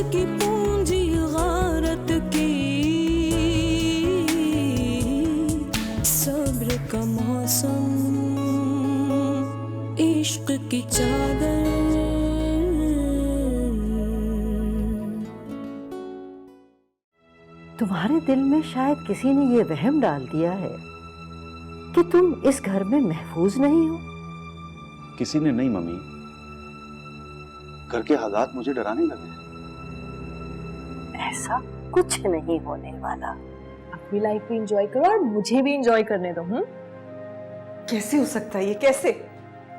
की पूंजी गारत की, सब्र का मौसम, इश्क की चादर। तुम्हारे दिल में शायद किसी ने ये वहम डाल दिया है कि तुम इस घर में महफूज नहीं हो। किसी ने नहीं मम्मी, घर के हालात मुझे डराने लगे। ऐसा कुछ नहीं होने वाला। अपनी लाइफ भी एंजॉय करो और मुझे भी एंजॉय करने दो। कैसे हो सकता है ये? कैसे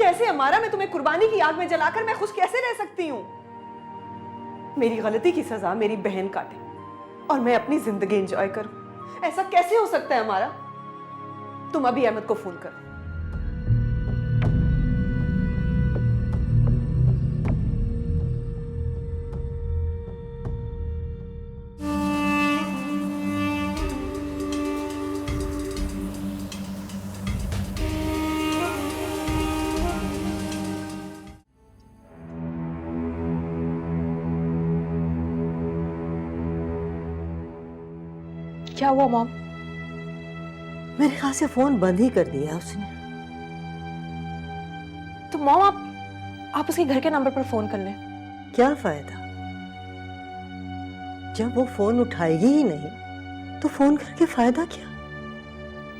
कैसे अमारा, मैं तुम्हें कुर्बानी की आग में जलाकर मैं खुश कैसे रह सकती हूँ? मेरी गलती की सजा मेरी बहन काटे और मैं अपनी जिंदगी एंजॉय करूं। ऐसा कैसे हो सकता है अमारा? तुम अभी अहमद को फोन करो। क्या हुआ मॉम? मेरे ख्याल से फोन बंद ही कर दिया उसने। तो मॉम आप उसके घर के नंबर पर फोन कर लें। क्या फायदा, जब वो फोन उठाएगी ही नहीं तो फोन करके फायदा क्या?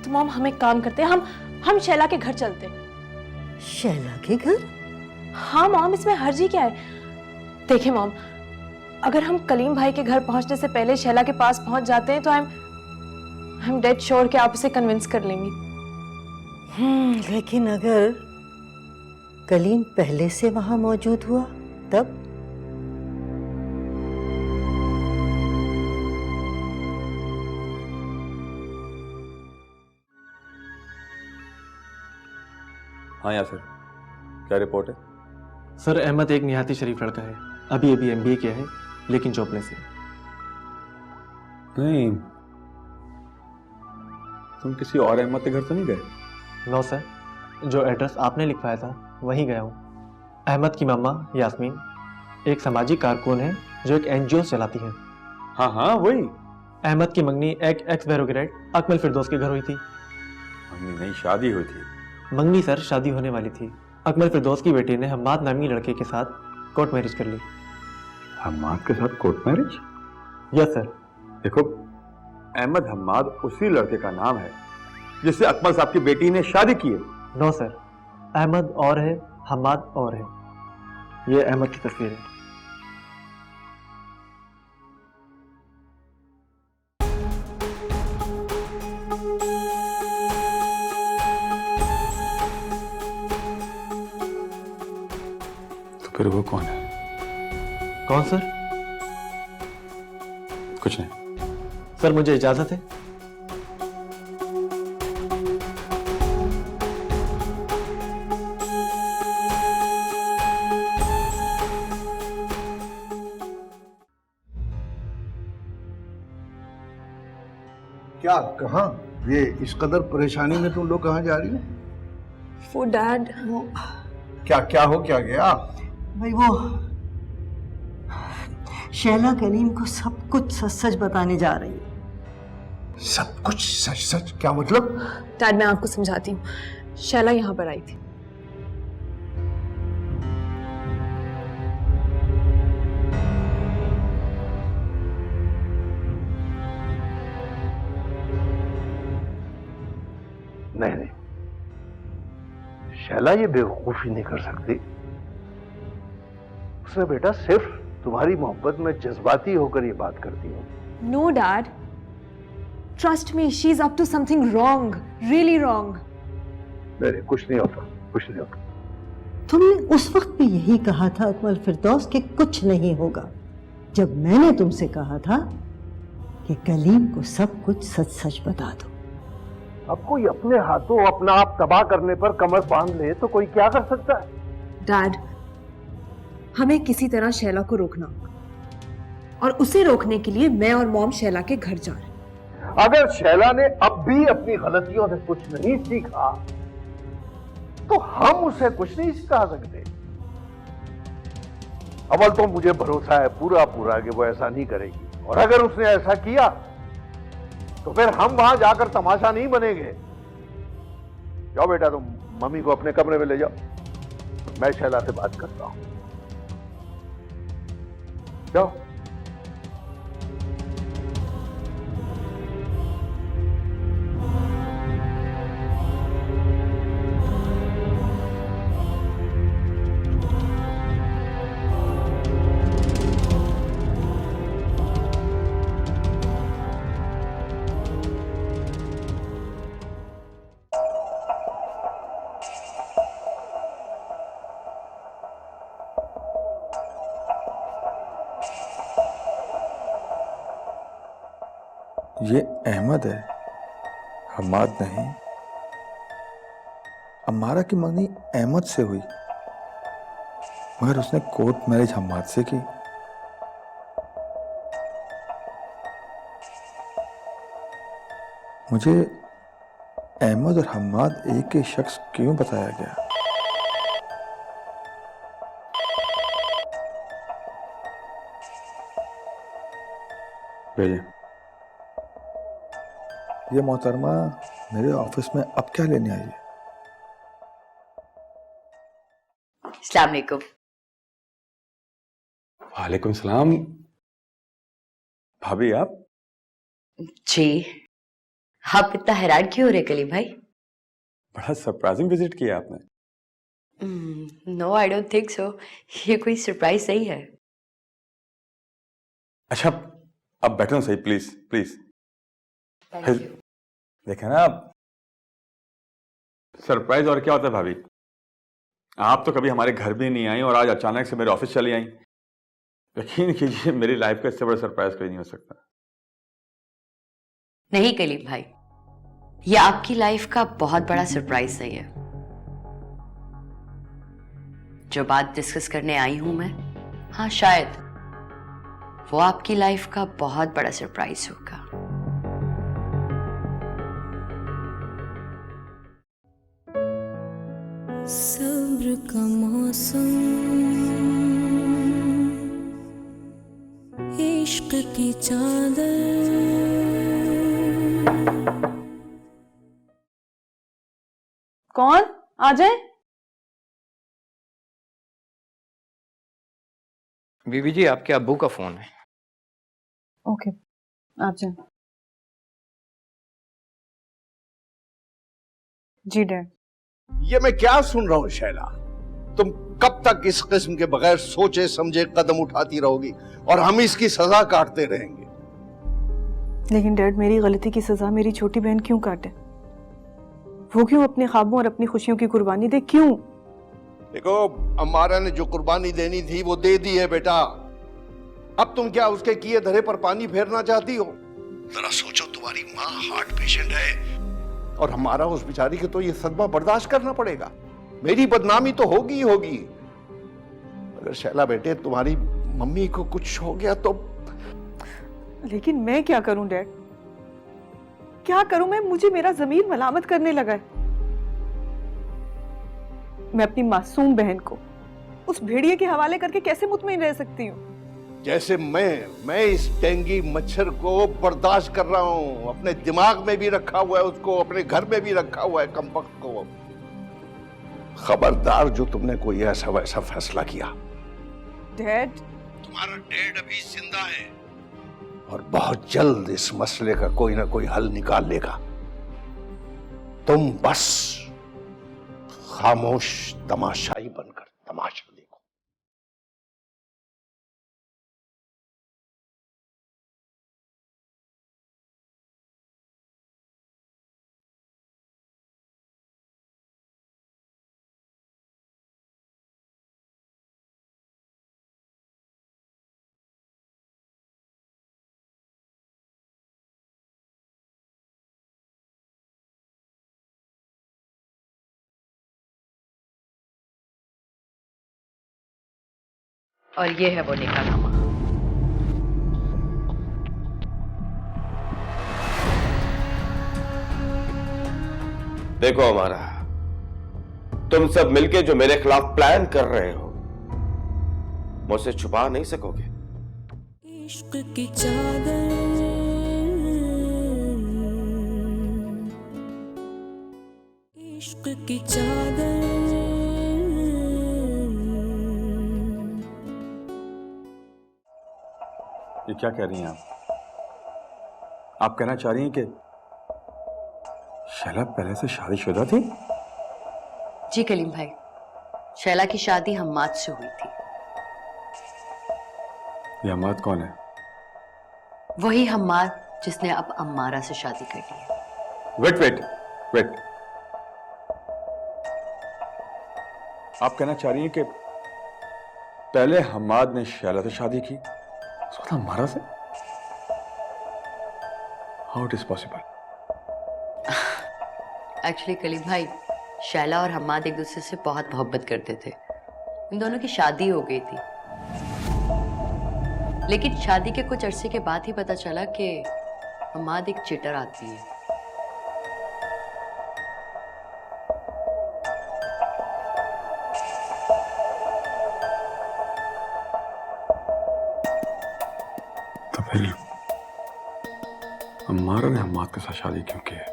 तो मॉम हम एक काम करते हैं, हम शैला के घर चलते। शैला के घर? हाँ मॉम, इसमें हर्जी क्या है? देखिए मॉम, अगर हम कलीम भाई के घर पहुंचने से पहले शैला के पास पहुंच जाते हैं तो I'm dead sure कि आप उसे कन्विंस कर लेंगी। लेकिन अगर कलीम पहले से वहां मौजूद हुआ तब? हाँ यासिर, क्या रिपोर्ट है? सर अहमद एक निहायती शरीफ लड़का है, अभी MBA किया है लेकिन जॉबलेस है। नहीं, तुम किसी और अहमद के घर तो नहीं गए? नो सर, जो एड्रेस आपने लिखवाया था वहीं गया हूँ। अहमद की मम्मा यास्मीन एक सामाजिक कारकुन है जो एक NGO चलाती है। हाँ हाँ वही। अहमद की मंगनी एक एक्स बैरोक्रेट अकमल फिरदौस के घर हुई थी। मंगनी नहीं, शादी हुई थी। मंगनी सर शादी होने वाली थी। अकमल फिरदौस की बेटी ने हम्माद नामी लड़के के साथ कोर्ट मैरिज कर ली। हम्माद के साथ कोर्ट मैरिज? Yes sir. देखो, अहमद हम्माद उसी लड़के का नाम है जिससे अकमल साहब की बेटी ने शादी की है। नो सर, अहमद और है, हम्माद और है। ये अहमद की तस्वीर है। तो फिर वो कौन है? कौन सर? कुछ नहीं सर, मुझे इजाजत है। क्या, कहाँ? ये इस कदर परेशानी में तुम लोग कहाँ जा रही हो? वो डैड, क्या हो, क्या गया? भाई वो शैला कलीम को सब कुछ सच सच बताने जा रही है। सब कुछ सच सच? क्या मतलब? डैड मैं आपको समझाती हूँ। शैला यहाँ पर आई थी। नहीं, शैला ये बेवकूफी नहीं कर सकती। उसने बेटा सिर्फ तुम्हारी मोहब्बत में जज्बाती होकर ये बात करती है। No dad, trust me, she is up to something wrong, really wrong. नहीं, कुछ नहीं होता, कुछ नहीं होता। तुमने उस वक्त भी यही कहा था अकमल फिरदौस कि कुछ नहीं होगा, जब मैंने तुमसे कहा था कि कलीम को सब कुछ सच सच बता दो। अब कोई अपने हाथों अपना आप तबाह करने पर कमर बांध ले तो कोई क्या कर सकता है? डैड, हमें किसी तरह शैला को रोकना होगा, और उसे रोकने के लिए मैं और मॉम शैला के घर जा रहे हैं। अगर शैला ने अब भी अपनी गलतियों से कुछ नहीं सीखा तो हम उसे कुछ नहीं सिखा सकते। अव्वल तो मुझे भरोसा है पूरा पूरा कि वो ऐसा नहीं करेगी, और अगर उसने ऐसा किया तो फिर हम वहां जाकर तमाशा नहीं बनेंगे। जाओ बेटा, तुम मम्मी को अपने कमरे में ले जाओ, मैं शैला से बात करता हूं। जाओ। ये अहमद है, हमाद नहीं। अम्मारा की मंगनी अहमद से हुई, मगर उसने कोर्ट मैरिज हमाद से की। मुझे अहमद और हमाद एक ही शख्स क्यों बताया गया? भेजिए। ये मोहतरमा मेरे ऑफिस में अब क्या लेने आई है? अस्सलाम वालेकुम। वालेकुम सलाम। भाभी आप? जी, आप इतना हैरान क्यों हो रहे कलीम भाई? बड़ा सरप्राइजिंग विजिट किया आपने। No, I don't think so. ये कोई सरप्राइज नहीं है। अच्छा, अब बैठो सही, प्लीज प्लीज। Thank you. देखे ना आप, सरप्राइज और क्या होता है भाभी। आप तो कभी हमारे घर भी नहीं आई और आज अचानक से मेरे ऑफिस चली आई। यकीन कीजिए, मेरी लाइफ का इससे बड़ा सरप्राइज कोई नहीं हो सकता। नहीं कलीम भाई, ये आपकी लाइफ का बहुत बड़ा सरप्राइज नहीं है। जो बात डिस्कस करने आई हूं मैं, हाँ शायद वो आपकी लाइफ का बहुत बड़ा सरप्राइज होगा। सब्र का मौसम, इश्क की चादर। कौन? आ जाए। बीबी जी, आपके अब्बू का फोन है। ओके, आप जाए। जी डैड। ये मैं क्या सुन रहा हूं शैला? तुम कब तक इस किस्म के बगैर सोचे समझे कदम उठाती रहोगी और हम इसकी सजा काटते रहेंगे? लेकिन डैड, मेरी गलती की सजा मेरी छोटी बहन क्यों काटे? वो क्यों अपने ख्वाबों और अपनी खुशियों की कुर्बानी दे? क्यों? देखो, अम्मारा ने जो कुर्बानी देनी थी वो दे दी है बेटा। अब तुम क्या उसके किए धरे पर पानी फेरना चाहती हो? जरा सोचो, तुम्हारी माँ हार्ट पेशेंट है और हमारा उस बेचारी को तो ये सदमा बर्दाश्त करना पड़ेगा। मेरी बदनामी तो होगी ही होगी। अगर शैला बेटे तुम्हारी मम्मी को कुछ हो गया तो? लेकिन मैं क्या करूं डैड? क्या करूं मैं? मुझे मेरा ज़मीर मलामत करने लगा है। मैं अपनी मासूम बहन को उस भेड़िए के हवाले करके कैसे मुतमईन रह सकती हूँ? जैसे मैं इस डेंगी मच्छर को बर्दाश्त कर रहा हूं, अपने दिमाग में भी रखा हुआ है उसको, अपने घर में भी रखा हुआ है कमबख्त को। खबरदार जो तुमने कोई ऐसा वैसा फैसला किया। डैड, तुम्हारा डैड अभी जिंदा है और बहुत जल्द इस मसले का कोई ना कोई हल निकाल लेगा। तुम बस खामोश तमाशाई बनकर तमाशा देखो। और ये है वो निकाहनामा। देखो हमारा, तुम सब मिलके जो मेरे खिलाफ प्लान कर रहे हो, मुझसे छुपा नहीं सकोगे। इश्क की चादर, इश्क की चादर, ये क्या कह रही हैं आप कहना चाह रही हैं कि शैला पहले से शादीशुदा थी? जी कलीम भाई, शैला की शादी हम्माद से हुई थी। ये हम्माद कौन है? वही हम्माद जिसने अब अम्मारा से शादी कर ली है। वेट वेट वेट, आप कहना चाह रही हैं कि पहले हम्माद ने शैला से शादी की, उसके बाद हमारा से? How it is possible? Actually Kaleem भाई, शैला और हम्माद एक दूसरे से बहुत मोहब्बत करते थे। इन दोनों की शादी हो गई थी, लेकिन शादी के कुछ अरसे के बाद ही पता चला कि हम्माद एक चीटर आदमी है। तो फिर अम्मारा ने हम्माद के साथ शादी क्यों की है?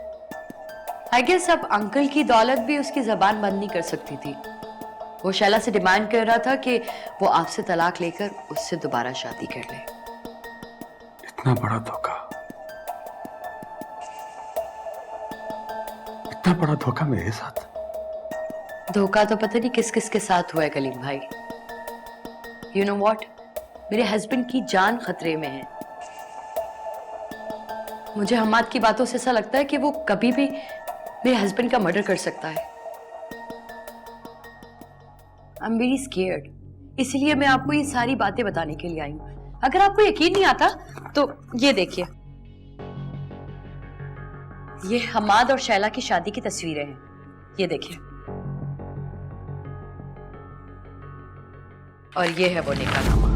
आई गेस अब अंकल की दौलत भी उसकी जबान बंद नहीं कर सकती थी। वो शैला से डिमांड कर रहा था कि वो आपसे तलाक लेकर उससे दोबारा शादी कर ले। इतना बड़ा धोखा, इतना बड़ा धोखा मेरे साथ? धोखा तो पता नहीं किस किस के साथ हुआ है कलीम भाई। यू नो व्हाट, मेरे हस्बैंड की जान खतरे में है। मुझे हम्माद की बातों से ऐसा लगता है कि वो कभी भी मेरे हस्बैंड का मर्डर कर सकता है। आई एम वेरी स्केयर्ड, इसलिए मैं आपको ये सारी बातें बताने के लिए आई हूं। अगर आपको यकीन नहीं आता तो ये देखिए, ये हम्माद और शैला की शादी की तस्वीरें हैं। ये देखिए, और ये है वो निकाहनामा।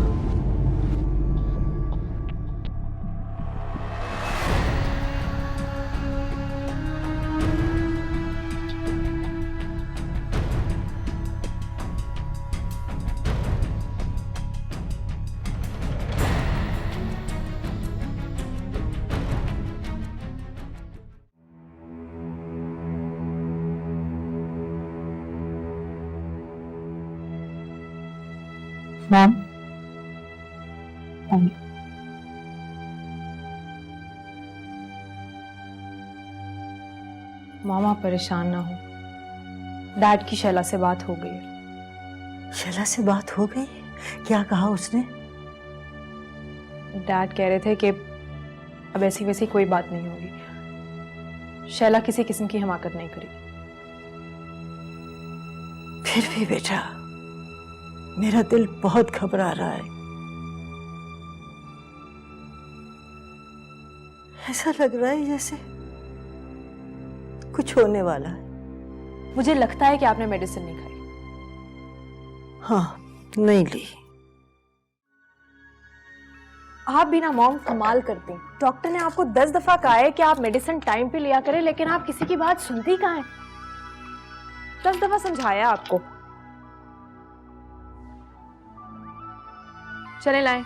मैम, मामा परेशान ना हो, डैड की शैला से बात हो गई है। शैला से बात हो गई? क्या कहा उसने? डैड कह रहे थे कि अब ऐसी वैसी कोई बात नहीं होगी। शैला किसी किस्म की हमाकत नहीं करेगी। फिर भी बेटा, मेरा दिल बहुत घबरा रहा है। ऐसा लग रहा है जैसे कुछ होने वाला है। मुझे लगता है कि आपने मेडिसिन नहीं खाई। हाँ, नहीं ली। आप भी ना मॉम कमाल करती। डॉक्टर ने आपको 10 दफा कहा है कि आप मेडिसिन टाइम पे लिया करें, लेकिन आप किसी की बात सुनती कहाँ हैं? 10 दफा समझाया आपको। चले लाएं।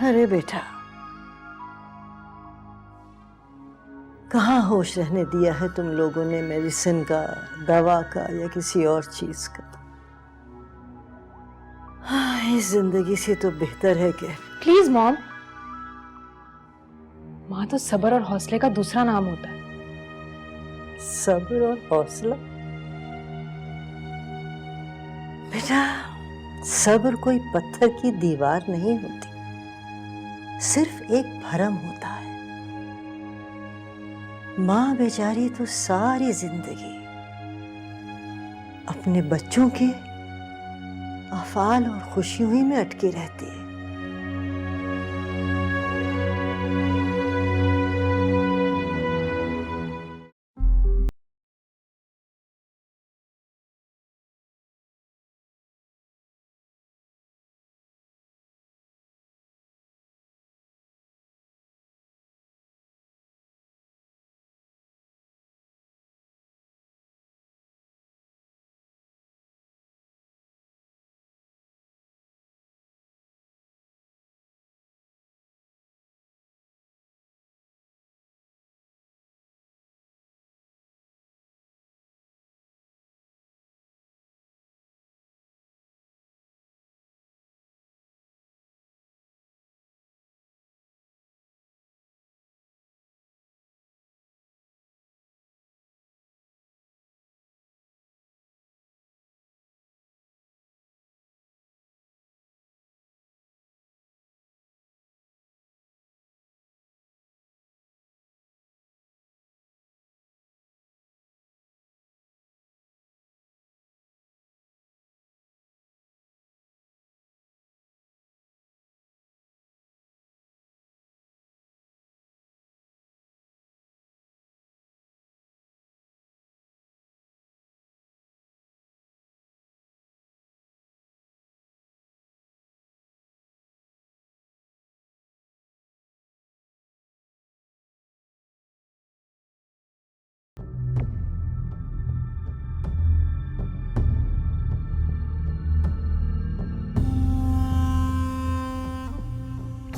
अरे बेटा, कहाँ होश रहने दिया है तुम लोगों ने मेडिसिन का, दवा का या किसी और चीज का। हाँ, इस जिंदगी से तो बेहतर है कि प्लीज मॉम, माँ तो सब्र और हौसले का दूसरा नाम होता है। सब्र और हौसला? बेटा, सब्र कोई पत्थर की दीवार नहीं होती, सिर्फ एक भरम होता है। माँ बेचारी तो सारी जिंदगी अपने बच्चों के अफ़ाल और खुशियों ही में अटकी रहती है।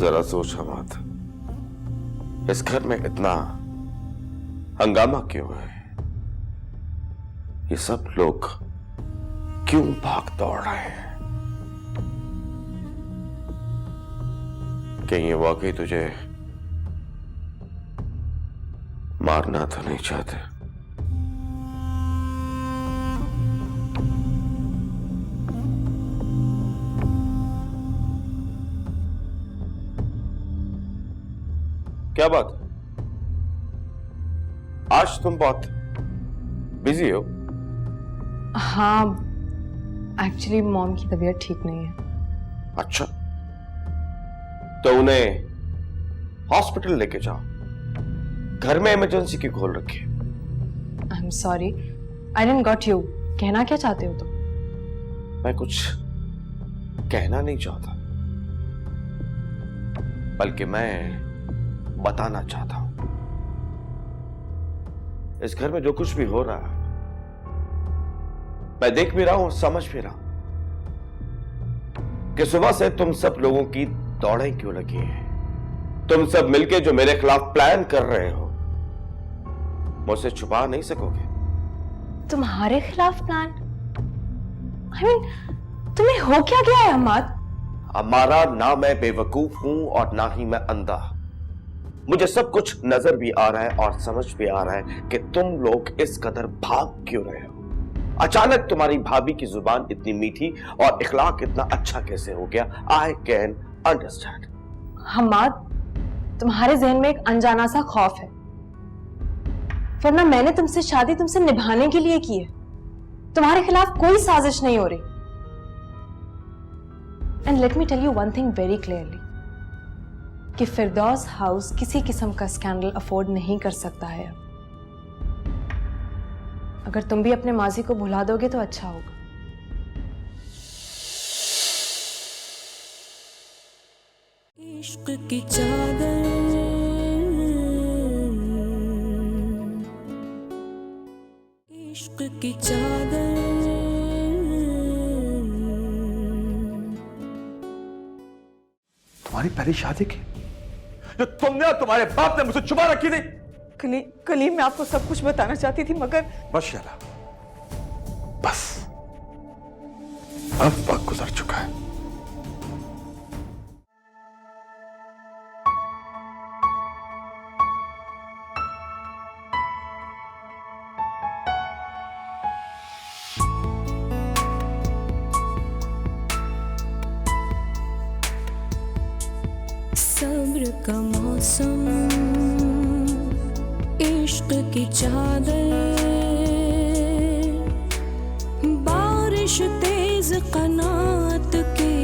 जरा सोच मत, इस घर में इतना हंगामा क्यों है? ये सब लोग क्यों भाग दौड़ रहे हैं? कहीं ये वाकई तुझे मारना तो नहीं चाहते? क्या बात? आज तुम बहुत बिजी हो। हाँ, एक्चुअली मॉम की तबीयत ठीक नहीं है। अच्छा, तो उन्हें हॉस्पिटल लेके जाओ। घर में इमरजेंसी क्यों खोल रखी है? I am sorry, I didn't got you. कहना क्या चाहते हो तुम? मैं कुछ कहना नहीं चाहता, बल्कि मैं बताना चाहता हूं। इस घर में जो कुछ भी हो रहा है मैं देख भी रहा हूं, समझ भी रहा हूं कि सुबह से तुम सब लोगों की दौड़ें क्यों लगी हैं। तुम सब मिलके जो मेरे खिलाफ प्लान कर रहे हो, मुझसे छुपा नहीं सकोगे। तुम्हारे खिलाफ प्लान? आई मीन, तुम्हें हो क्या गया है अम्माद? हमारा ना मैं बेवकूफ हूं और ना ही मैं अंधा। मुझे सब कुछ नजर भी आ रहा है और समझ भी आ रहा है कि तुम लोग इस कदर भाग क्यों रहे हो। अचानक तुम्हारी भाभी की जुबान इतनी मीठी और इखलाक इतना अच्छा कैसे हो गया? I can understand. हम्माद, तुम्हारे जहन में एक अनजाना सा खौफ है, वरना मैंने तुमसे शादी तुमसे निभाने के लिए की है। तुम्हारे खिलाफ कोई साजिश नहीं हो रही। And let me tell you one thing very clearly, कि फिरदौस हाउस किसी किस्म का स्कैंडल अफोर्ड नहीं कर सकता है। अगर तुम भी अपने माजी को भुला दोगे तो अच्छा होगा। इश्क की चादर, इश्क की चादर, तुम्हारी पहली शादी की जो तुमने और तुम्हारे बाप ने मुझसे छुपा रखी थी। कलीम, मैं आपको सब कुछ बताना चाहती थी, मगर बस शैला, बस अब वक्त गुजर चुका है। सब्र का मौसम, इश्क की चादर, बारिश तेज कनात की,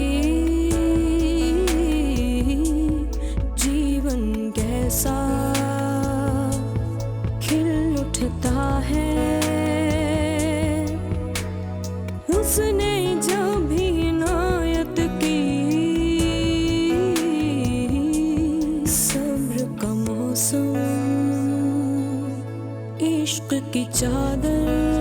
जीवन कैसा खिल उठता है उसने जब भी इनायत की। सब्र का मौसम, इश्क की चादर,